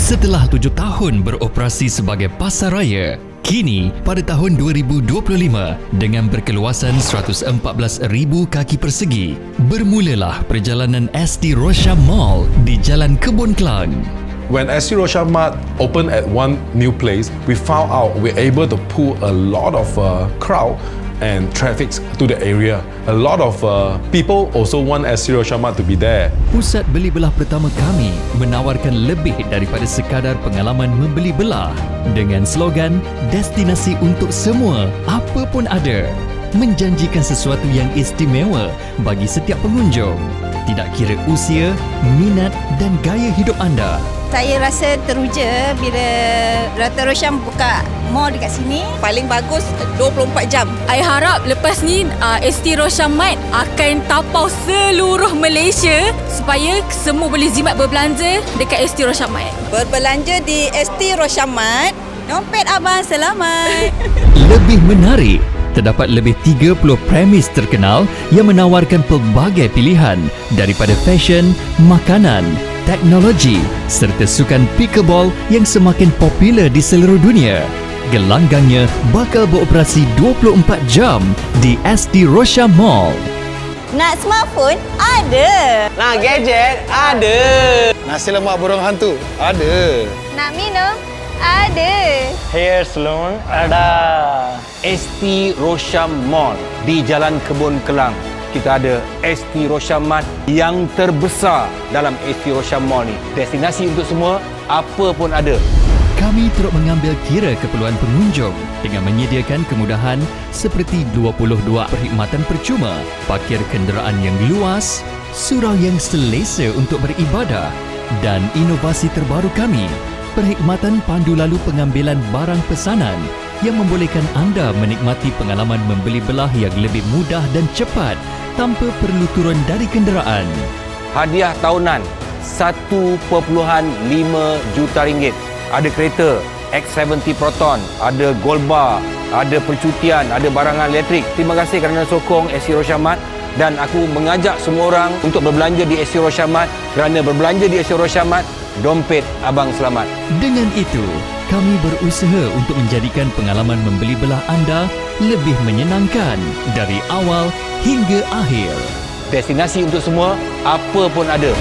Setelah 7 tahun beroperasi sebagai pasaraya, kini pada tahun 2025 dengan berkeluasan 114,000 kaki persegi, bermulalah perjalanan ST Rosyam Mall di Jalan Kebun Kelang. When ST Rosyam Mart opened at one new place, we found out we're able to pull a lot of crowd and traffic to the area. A lot of people also want ST Rosyam Mart to be there. Pusat beli belah pertama kami menawarkan lebih daripada sekadar pengalaman membeli belah dengan slogan destinasi untuk semua, apa pun ada, menjanjikan sesuatu yang istimewa bagi setiap pengunjung, tidak kira usia, minat dan gaya hidup anda. Saya rasa teruja bila Dr. Rosyam buka mall dekat sini. Paling bagus 24 jam. I harap lepas ni ST Rosyam Mart akan tapau seluruh Malaysia supaya semua boleh jimat berbelanja dekat ST Rosyam Mart. Berbelanja di ST Rosyam Mart, dompet abang selamat. Lebih menarik, terdapat lebih 30 premis terkenal yang menawarkan pelbagai pilihan daripada fashion, makanan, teknologi serta sukan pickleball yang semakin popular di seluruh dunia. Gelanggangnya bakal beroperasi 24 jam di ST Rosyam Mall. Nak smartphone? Ada. Nak gadget? Ada. Nasi lemak burung hantu? Ada. Nak minum? Ada. Hair salon? Ada. ST Rosyam Mall di Jalan Kebun Kelang. Kita ada ST Rosyam Mart yang terbesar dalam ST Rosyam Mall ni. Destinasi untuk semua, apa pun ada. Kami turut mengambil kira keperluan pengunjung dengan menyediakan kemudahan seperti 22 perkhidmatan percuma, parkir kenderaan yang luas, surau yang selesa untuk beribadah dan inovasi terbaru kami, perkhidmatan pandu lalu pengambilan barang pesanan yang membolehkan anda menikmati pengalaman membeli belah yang lebih mudah dan cepat tanpa perlu turun dari kenderaan. Hadiah tahunan 1.5 juta ringgit. Ada kereta X70 Proton, ada gold bar, ada percutian, ada barangan elektrik. Terima kasih kerana sokong ST Rosyam Mart dan aku mengajak semua orang untuk berbelanja di ST Rosyam Mart kerana berbelanja di ST Rosyam Mart, dompet abang selamat. Dengan itu, kami berusaha untuk menjadikan pengalaman membeli belah anda lebih menyenangkan dari awal hingga akhir. Destinasi untuk semua, apa pun ada.